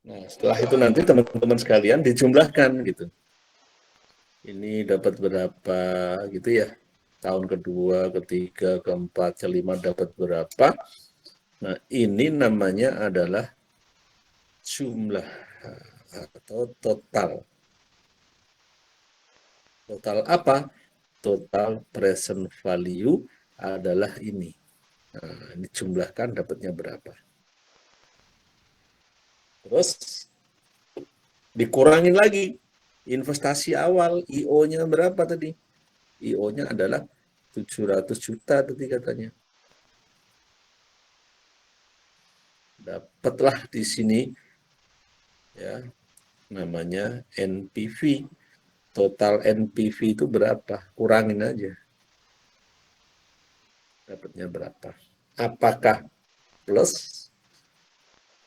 Nah, setelah itu nanti teman-teman sekalian dijumlahkan gitu. Ini dapat berapa gitu ya. Tahun kedua, ketiga, keempat, kelima dapat berapa. Nah, ini namanya adalah jumlah atau total. Total apa? Total present value adalah ini. Nah, ini jumlahkan dapatnya berapa. Terus dikurangin lagi investasi awal, IO-nya berapa tadi? IO-nya adalah 700 juta tadi katanya. Dapatlah di sini ya namanya NPV. Total NPV itu berapa? Kurangin aja. Dapatnya berapa? Apakah plus?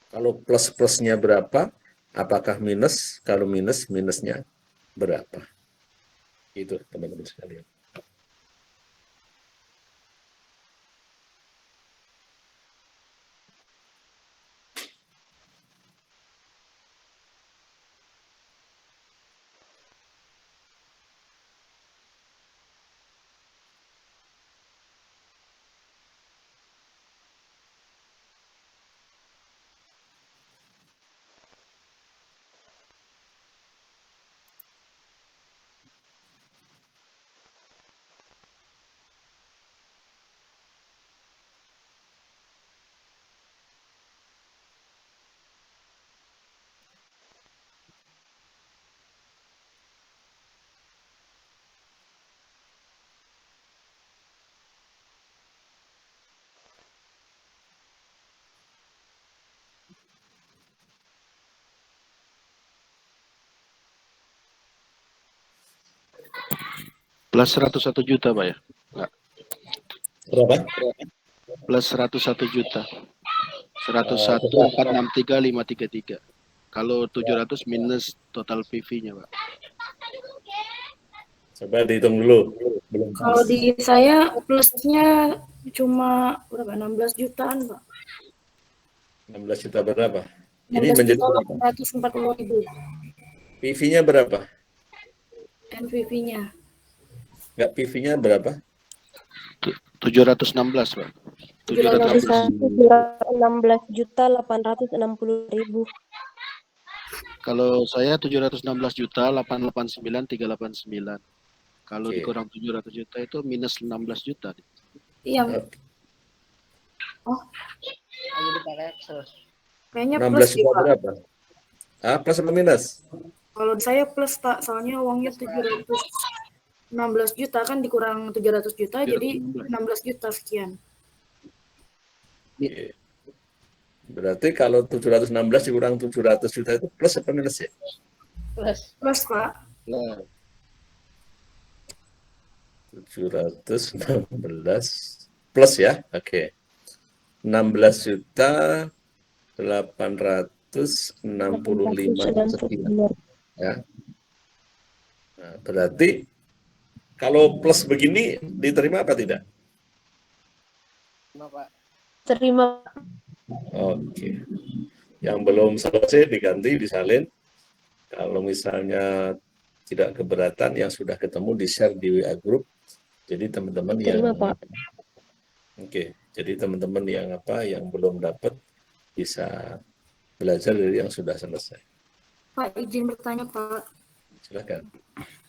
Kalau plus-plusnya berapa? Apakah minus? Kalau minus, minusnya berapa? Itu teman-teman sekalian. Plus 101 juta, Pak ya? Enggak. Berapa? Plus 101 juta. Coba 101.463.533. Kalau 700 minus total PV-nya, Pak. coba dihitung dulu. Belum pas. Kalau di saya plusnya cuma berapa? 16 jutaan, Pak. 16 juta berapa? Ini 16 menjadi juta berapa? 840.000 PV-nya berapa? NPV-nya. Enggak, PV-nya berapa? 716, Pak. 716. 16.860.000. Kalau saya 716 juta 889.389. Kalau Oke. dikurang 700 juta itu minus 16 juta. Iya. Oke. Oh, kayaknya 16 plus sih, juta Pak. berapa? Ah, plus apa minus? Kalau saya plus, Pak. Soalnya uangnya 716 juta kan dikurang 700 juta, jadi 16 juta sekian. Oke. Berarti kalau 716 dikurang 700 juta itu plus apa minus ya? Plus, Pak. Nah, 716 plus ya. Oke. 16 juta 865 sekian. Ya. Nah, berarti kalau plus begini diterima apa tidak? Terima. Oke. Yang belum selesai diganti, disalin. Kalau misalnya tidak keberatan, yang sudah ketemu di-share di WA group. Jadi teman-teman yang Terima, Pak. Oke, jadi teman-teman yang belum dapat bisa belajar dari yang sudah selesai. Pak, izin bertanya, Pak. Silakan.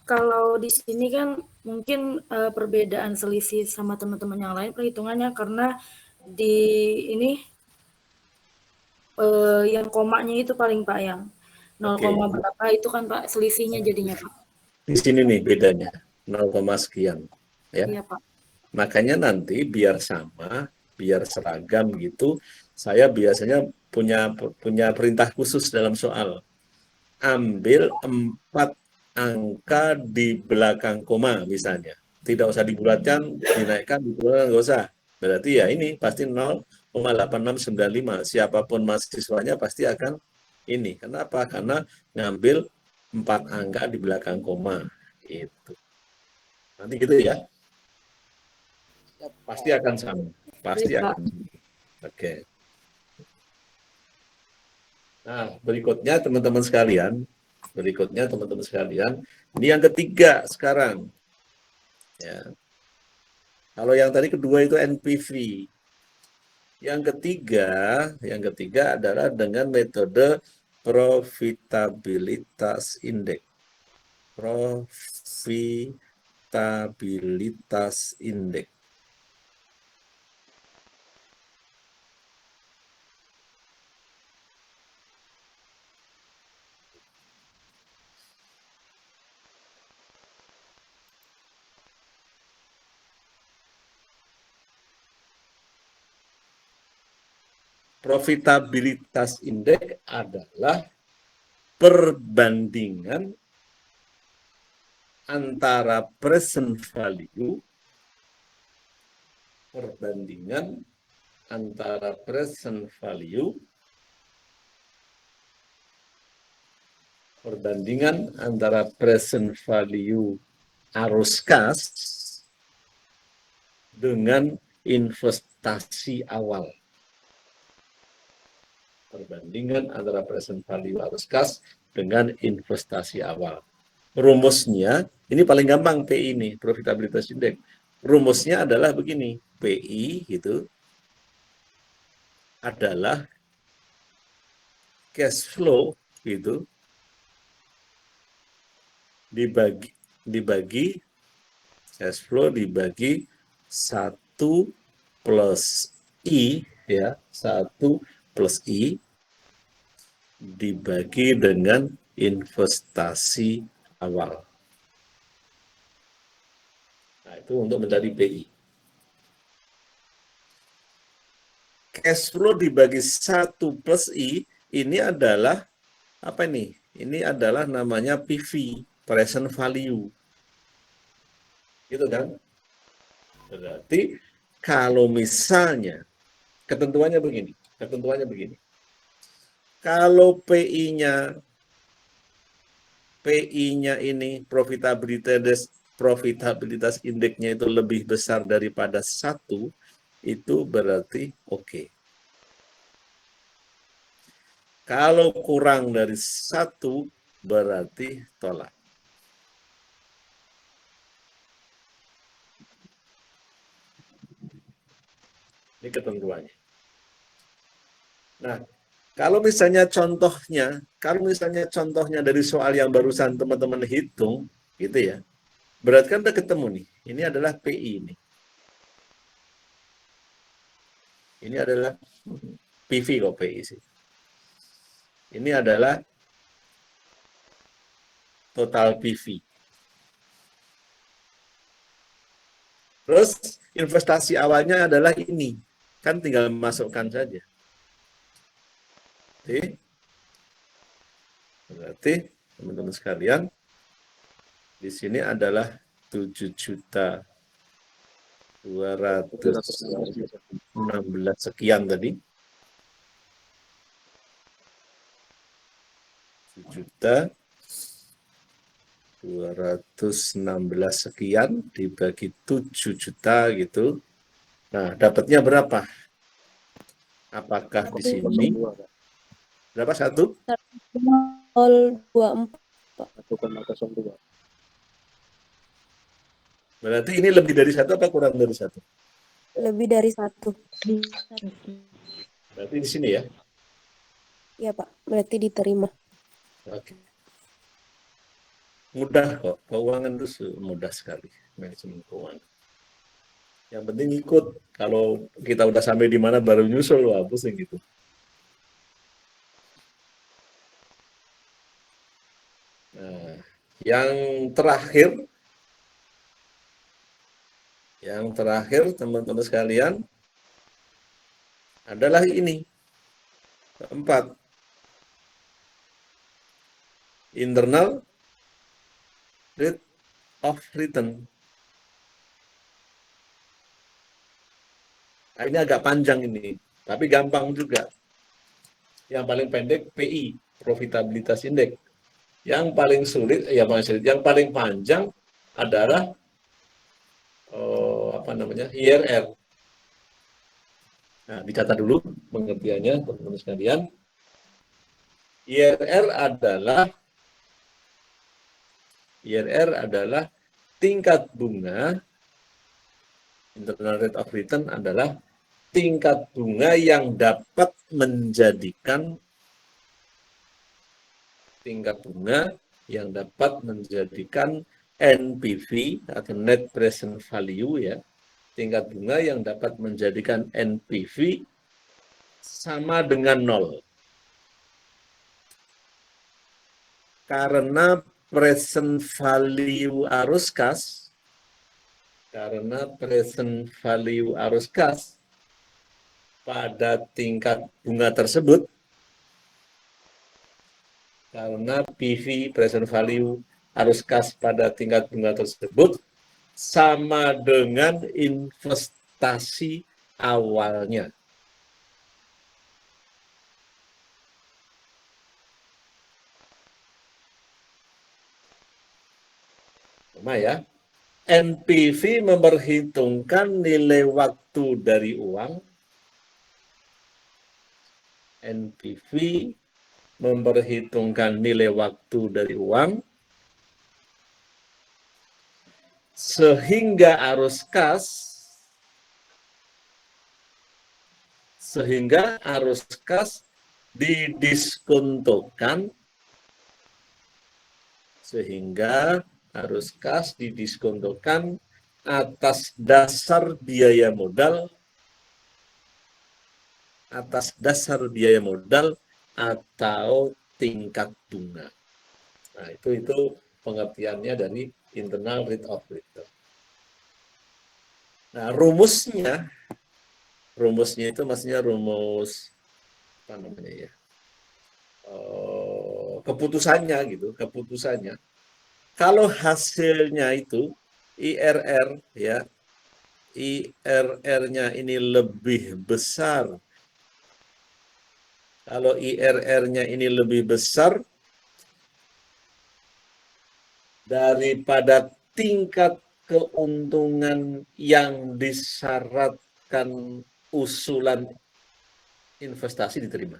Kalau di sini kan mungkin perbedaan selisih sama teman-teman yang lain perhitungannya karena di ini yang komanya itu paling Pak yang 0, Oke. berapa itu kan Pak selisihnya jadinya Pak. Di sini nih bedanya, 0, sekian. Ya. Iya Pak. Makanya nanti biar sama, biar seragam gitu, saya biasanya punya perintah khusus dalam soal. Ambil 4 angka di belakang koma misalnya. Tidak usah dibulatkan, dinaikkan, diturunkan, nggak usah. Berarti ya ini pasti 0,8695. Siapapun mahasiswanya pasti akan ini. Kenapa? Karena ngambil 4 angka di belakang koma. Itu. Nanti gitu ya. Pasti akan sama. Pasti Baik, Pak. akan. Oke. Nah, berikutnya teman-teman sekalian, ini yang ketiga sekarang. Ya. Kalau yang tadi kedua itu NPV. Yang ketiga adalah dengan metode profitabilitas indeks. Profitabilitas indeks. Profitabilitas indeks adalah perbandingan antara present value arus kas dengan investasi awal. Perbandingan antara present value arus kas dengan investasi awal. Rumusnya, ini paling gampang PI ini, profitabilitas indeks. Rumusnya adalah begini, PI itu adalah cash flow itu dibagi cash flow dibagi 1 plus I ya, 1 plus I dibagi dengan investasi awal. Nah, itu untuk mencari PI. Cash flow dibagi 1 plus I ini adalah apa ini? Ini adalah namanya PV, present value. Gitu kan? Berarti kalau misalnya ketentuannya begini. Kalau PI-nya ini profitabilitas indeksnya itu lebih besar daripada 1, itu berarti oke. Kalau kurang dari 1, berarti tolak. Ini ketentuannya. Nah, kalau misalnya contohnya dari soal yang barusan teman-teman hitung, gitu ya, berarti kan udah ketemu nih. Ini adalah PI ini. Ini adalah PV kok PI sih. Ini adalah total PV. Terus investasi awalnya adalah ini. Kan tinggal masukkan saja. Berarti teman-teman sekalian, di sini adalah 7.216 sekian tadi. 7.216 sekian dibagi 7 juta gitu. Nah, dapatnya berapa? Apakah di sini berapa? 024. 1,02. Berarti ini lebih dari 1 apa kurang dari 1? Lebih dari 1. Berarti di sini ya? Iya, Pak. Berarti diterima. Oke. Mudah kok. Keuangan itu mudah sekali. Manajemen keuangan. Yang penting ikut. Kalau kita udah sampai di mana baru nyusul, wah pusing gitu. Nah, yang terakhir teman-teman sekalian adalah ini. Keempat. Internal rate of return. Nah, ini agak panjang ini, tapi gampang juga. Yang paling pendek PI, profitabilitas indeks. Yang paling sulit, yang paling panjang adalah IRR. Nah, dicatat dulu pengertiannya, teman-teman sekalian. IRR adalah tingkat bunga, internal rate of return adalah tingkat bunga yang dapat menjadikan NPV atau net present value ya, tingkat bunga yang dapat menjadikan NPV sama dengan 0. Karena present value arus kas pada tingkat bunga tersebut, karena PV present value arus kas pada tingkat bunga tersebut sama dengan investasi awalnya. Sama ya. NPV memperhitungkan nilai waktu dari uang. NPV memperhitungkan nilai waktu dari uang sehingga arus kas didiskontokan atas dasar biaya modal atau tingkat bunga. Nah, itu pengertiannya dari internal rate of return. Nah, rumusnya itu maksudnya rumus apa namanya ya? Keputusannya. Kalau hasilnya itu IRR ya, IRR-nya ini lebih besar. Kalau IRR-nya ini lebih besar daripada tingkat keuntungan yang disyaratkan usulan investasi, diterima.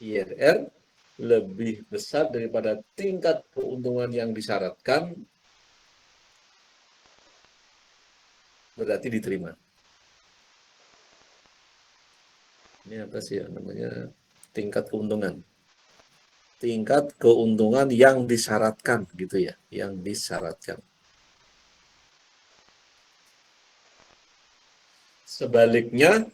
IRR lebih besar daripada tingkat keuntungan yang disyaratkan, berarti diterima. Ini apa sih namanya? Tingkat keuntungan. Tingkat keuntungan yang disyaratkan gitu ya, yang disyaratkan. Sebaliknya,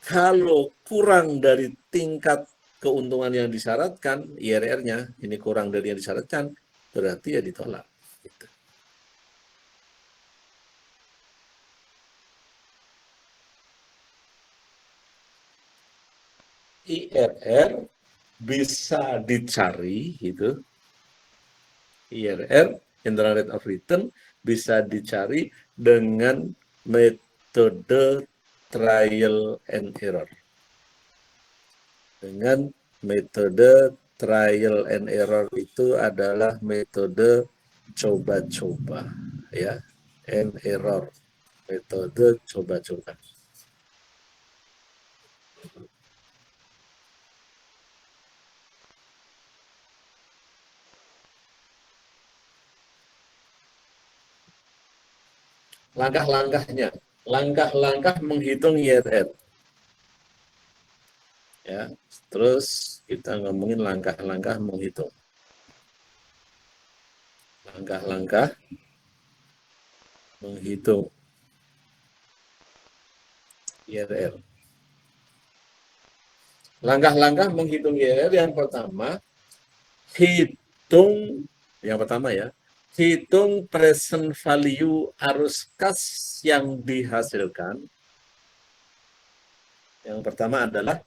kalau kurang dari tingkat keuntungan yang disyaratkan, IRR-nya ini kurang dari yang disyaratkan, berarti ya ditolak. Gitu. IRR bisa dicari gitu. IRR, internal rate of return, bisa dicari dengan metode trial and error. Dengan metode trial and error itu adalah metode coba-coba ya, and error. Metode coba-coba. Langkah-langkah menghitung IRR. Ya, terus kita ngomongin langkah-langkah menghitung. Langkah-langkah menghitung IRR. Langkah-langkah menghitung IRR yang pertama, hitung present value arus kas yang dihasilkan. Yang pertama adalah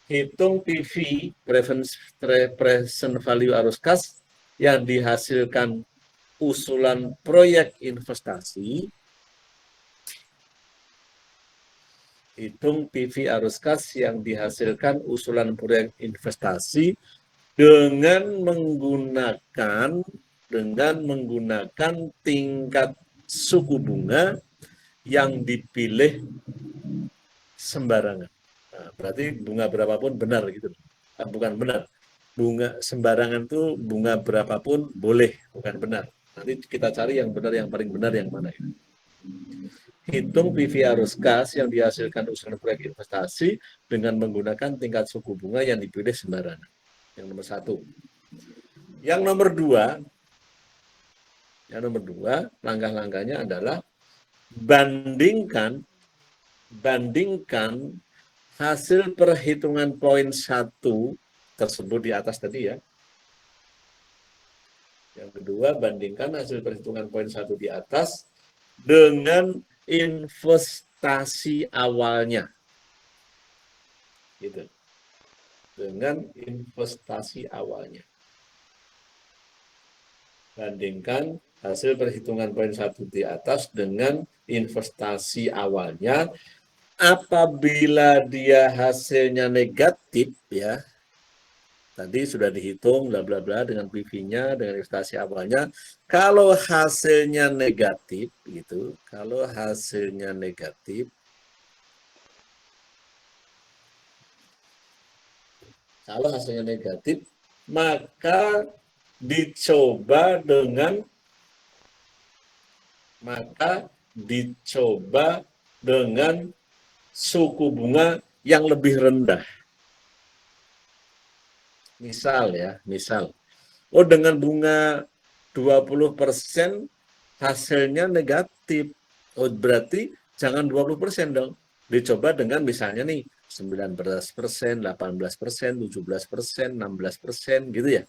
hitung PV, present value arus kas yang dihasilkan usulan proyek investasi. Hitung PV arus kas yang dihasilkan usulan proyek investasi dengan menggunakan tingkat suku bunga yang dipilih sembarangan. Nah, berarti bunga berapapun benar gitu. bukan benar. Bunga sembarangan tuh bunga berapapun boleh, bukan benar. Nanti kita cari yang benar, yang paling benar yang mana itu. Hitung PV arus kas yang dihasilkan usulan proyek investasi dengan menggunakan tingkat suku bunga yang dipilih sembarangan. Yang nomor satu. Yang nomor dua, langkah-langkahnya adalah bandingkan hasil perhitungan poin 1 tersebut di atas tadi ya. Yang kedua, bandingkan hasil perhitungan poin 1 di atas dengan investasi awalnya. Gitu. Dengan investasi awalnya. Bandingkan hasil perhitungan poin 1 di atas dengan investasi awalnya. Apabila dia hasilnya negatif ya, tadi sudah dihitung bla bla bla dengan PV-nya, dengan investasi awalnya. Kalau hasilnya negatif gitu, maka dicoba dengan suku bunga yang lebih rendah. Misal, oh dengan bunga 20% hasilnya negatif. Oh berarti jangan 20% dong. Dicoba dengan misalnya nih 19%, 18%, 17%, 16% gitu ya.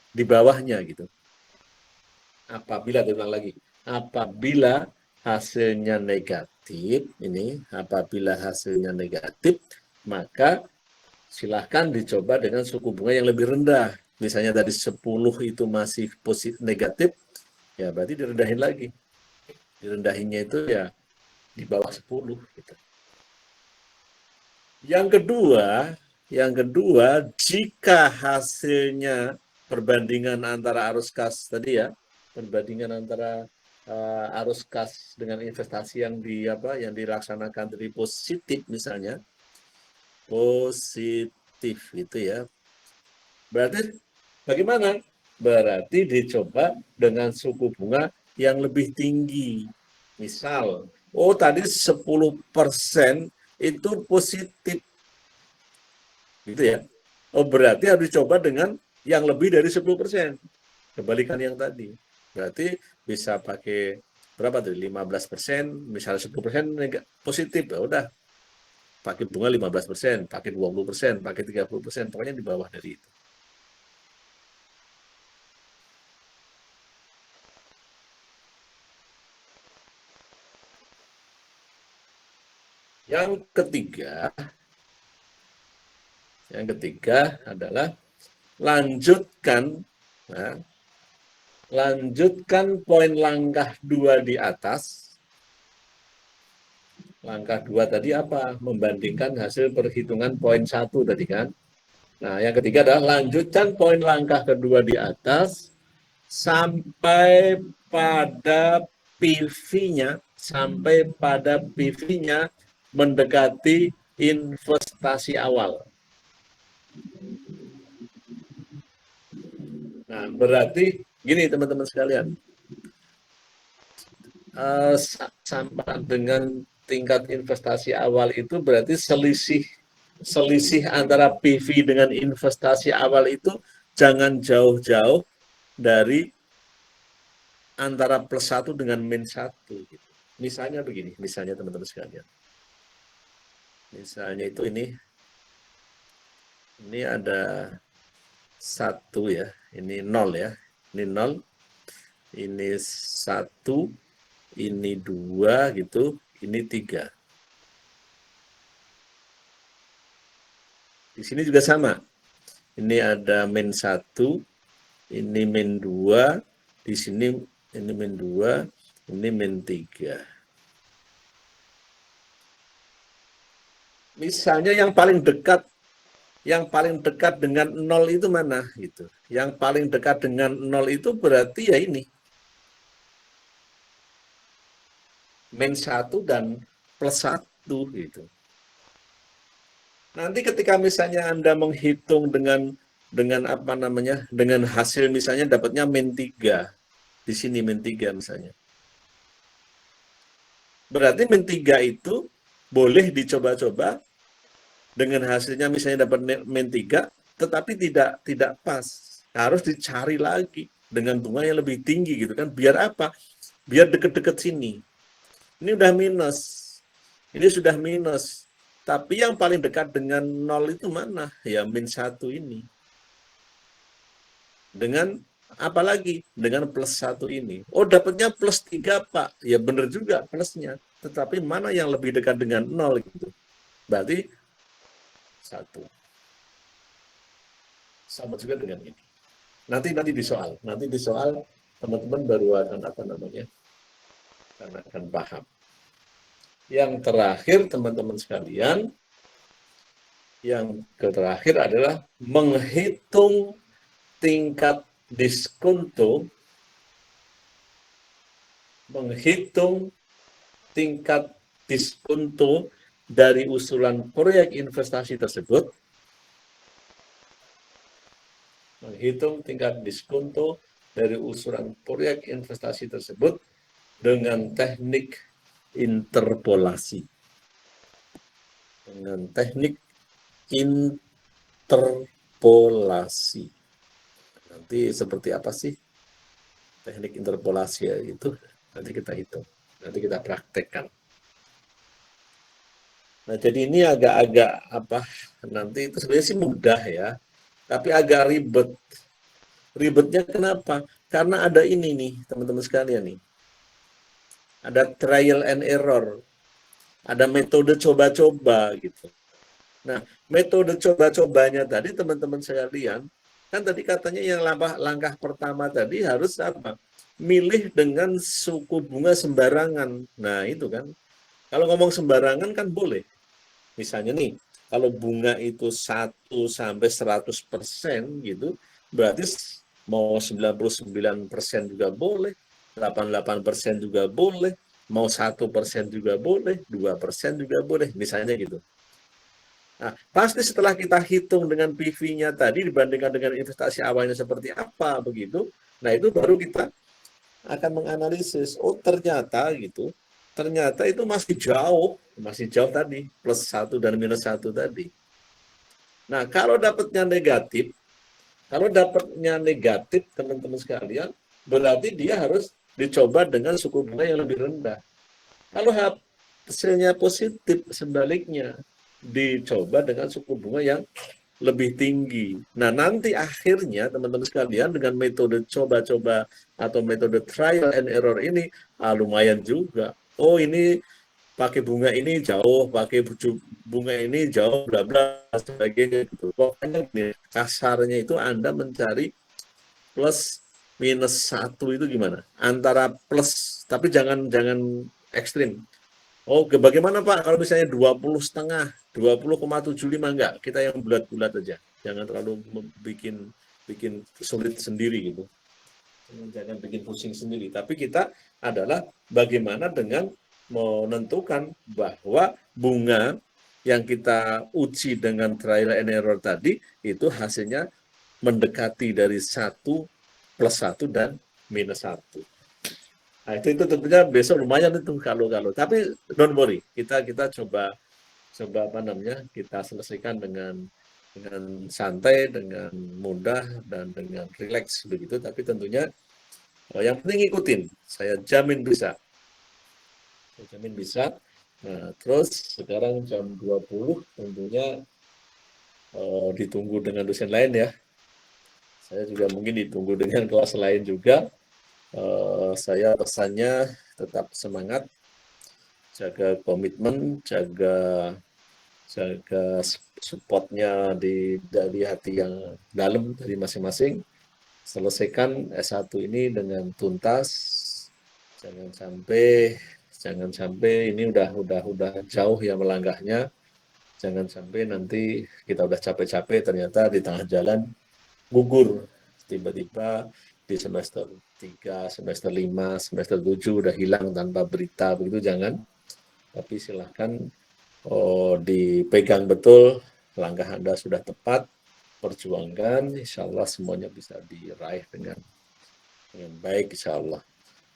Di bawahnya gitu. Apabila hasilnya negatif, maka silahkan dicoba dengan suku bunga yang lebih rendah. Misalnya tadi 10 itu masih positif negatif, ya berarti direndahin lagi. Direndahinnya itu ya di bawah 10 gitu. Yang kedua, jika hasilnya perbandingan antara arus kas tadi ya, perbandingan antara arus kas dengan investasi yang dilaksanakan dari positif misalnya, positif itu ya. Berarti bagaimana? Berarti dicoba dengan suku bunga yang lebih tinggi. Misal, tadi 10% itu positif. Gitu ya. Berarti harus dicoba dengan yang lebih dari 10%. Kebalikan yang tadi. Berarti bisa pakai berapa tuh? 15%, misalnya 10% positif, ya udah. Pakai bunga 15%, pakai 20%, pakai 30%, pokoknya di bawah dari itu. Yang ketiga adalah lanjutkan poin langkah 2 di atas. Langkah 2 tadi apa? Membandingkan hasil perhitungan poin 1 tadi kan. Nah, yang ketiga adalah lanjutkan poin langkah kedua di atas sampai pada PV-nya mendekati investasi awal. Nah, berarti gini teman-teman sekalian, sama dengan tingkat investasi awal itu berarti selisih antara PV dengan investasi awal itu jangan jauh-jauh dari antara +1 dengan -1. Gitu. Misalnya begini, teman-teman sekalian. Misalnya itu ini ada 1 ya, ini 0 ya, ini 0, ini 1, ini 2 gitu, ini 3. Di sini juga sama. Ini ada -1, ini -2, di sini ini -2, ini -3. Misalnya yang paling dekat dengan 0 itu mana gitu. Yang paling dekat dengan 0 itu berarti ya ini. -1 dan +1 gitu. Nanti ketika misalnya Anda menghitung dengan apa namanya, dengan hasil misalnya dapatnya min 3, di sini min 3 misalnya. Berarti min 3 itu boleh dicoba-coba dengan hasilnya misalnya dapat min 3, tetapi tidak pas. Harus dicari lagi dengan bunga yang lebih tinggi gitu kan. Biar apa? Biar deket-deket sini. Ini udah minus. Ini sudah minus. Tapi yang paling dekat dengan 0 itu mana? Ya min 1 ini. Dengan apa lagi? Dengan plus 1 ini. Oh, dapatnya plus 3, Pak. Ya benar juga plusnya. Tetapi mana yang lebih dekat dengan 0 gitu. Berarti 1. Sama juga dengan ini. Nanti di soal teman-teman baru akan paham. Yang terakhir teman-teman sekalian, yang terakhir adalah menghitung tingkat diskonto, dari usulan proyek investasi tersebut, dengan teknik interpolasi. Nanti seperti apa sih teknik interpolasi ya, itu nanti kita hitung, nanti kita praktekkan. Nah, jadi ini agak-agak nanti itu sebenarnya sih mudah ya, tapi agak ribet. Ribetnya kenapa? Karena ada ini nih, teman-teman sekalian nih. Ada trial and error. Ada metode coba-coba gitu. Nah, metode coba-cobanya tadi teman-teman sekalian, kan tadi katanya yang langkah pertama tadi harus apa? Milih dengan suku bunga sembarangan. Nah, itu kan. Kalau ngomong sembarangan kan boleh. Misalnya nih, kalau bunga itu 1 sampai 100% gitu, berarti mau 99% juga boleh, 88% juga boleh, mau 1% juga boleh, 2% juga boleh, misalnya gitu. Nah, pasti setelah kita hitung dengan PV-nya tadi dibandingkan dengan investasi awalnya seperti apa begitu, nah itu baru kita akan menganalisis, oh ternyata itu masih jauh tadi, plus 1 dan minus 1 tadi. Nah, kalau dapatnya negatif teman-teman sekalian, berarti dia harus dicoba dengan suku bunga yang lebih rendah. Kalau hasilnya positif, sebaliknya dicoba dengan suku bunga yang lebih tinggi. Nah, nanti akhirnya teman-teman sekalian dengan metode coba-coba atau metode trial and error ini lumayan juga. Oh, ini pakai bunga ini jauh, pakai bunga ini jauh, bla bla sebagainya gitu. Pokoknya kasarnya itu Anda mencari plus minus 1 itu gimana? Antara plus, tapi jangan ekstrim. Oh, bagaimana Pak kalau misalnya 20,5, 20,75 enggak? Kita yang bulat-bulat aja. Jangan terlalu bikin sulit sendiri gitu. Jangan bikin pusing sendiri. Tapi kita adalah bagaimana dengan menentukan bahwa bunga yang kita uji dengan trial and error tadi itu hasilnya mendekati dari 1 plus 1 dan minus 1. Nah, itu tentunya besok lumayan itu kalau. Tapi don't worry, kita coba kita selesaikan dengan santai, dengan mudah dan dengan rileks begitu. Tapi tentunya yang penting ikutin. Saya jamin bisa. Nah, terus sekarang jam 20 tentunya ditunggu dengan dosen lain ya. Saya juga mungkin ditunggu dengan kelas lain juga. Saya pesannya tetap semangat, jaga komitmen, jaga supportnya dari hati yang dalam dari masing-masing. Selesaikan S1 ini dengan tuntas. Jangan sampai ini udah jauh ya melangkahnya. Jangan sampai nanti kita udah capek-capek ternyata di tengah jalan gugur. Tiba-tiba di semester 3, semester 5, semester 7 udah hilang tanpa berita, begitu jangan. Tapi silahkan dipegang betul langkah Anda sudah tepat, perjuangkan, insya Allah semuanya bisa diraih dengan baik, insya Allah.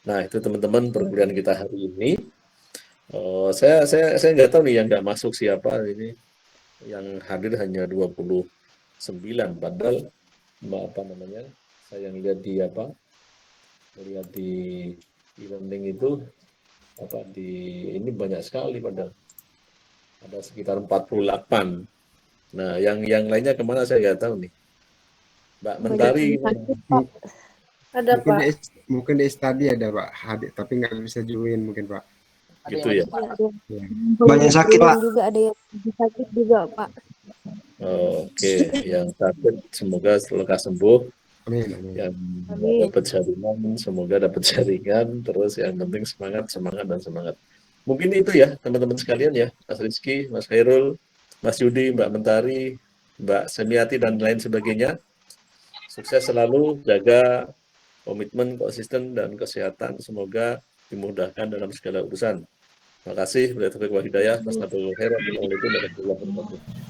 Nah, itu teman-teman perkuliahan kita hari ini. Saya nggak tahu nih yang nggak masuk siapa ini. Yang hadir hanya 29, padahal apa namanya, saya lihat di melihat di e-learning itu ini banyak sekali, padahal ada sekitar 48. Nah, yang lainnya kemana saya nggak tahu nih. Mbak Mentari gimana? Ada Mungkin Pak. mungkin di study ada Pak, hadir tapi nggak bisa join mungkin Pak. Gitu ya. Ya. Banyak sakit, Pak. Juga ada yang sakit juga, Pak. Oke, yang sakit semoga lekas sembuh. Amin, amin. Yang Amin. dapat jaringan semoga dapat jaringan. Terus yang penting semangat dan semangat. Mungkin itu ya teman-teman sekalian ya, Mas Rizky, Mas Khairul, Mas Yudi, Mbak Mentari, Mbak Semiati dan lain sebagainya. Sukses selalu, jaga komitmen, konsisten dan kesehatan. Semoga dimudahkan dalam segala urusan. Terima kasih. Wassalamualaikum warahmatullahi wabarakatuh.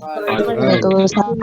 Waalaikumsalam.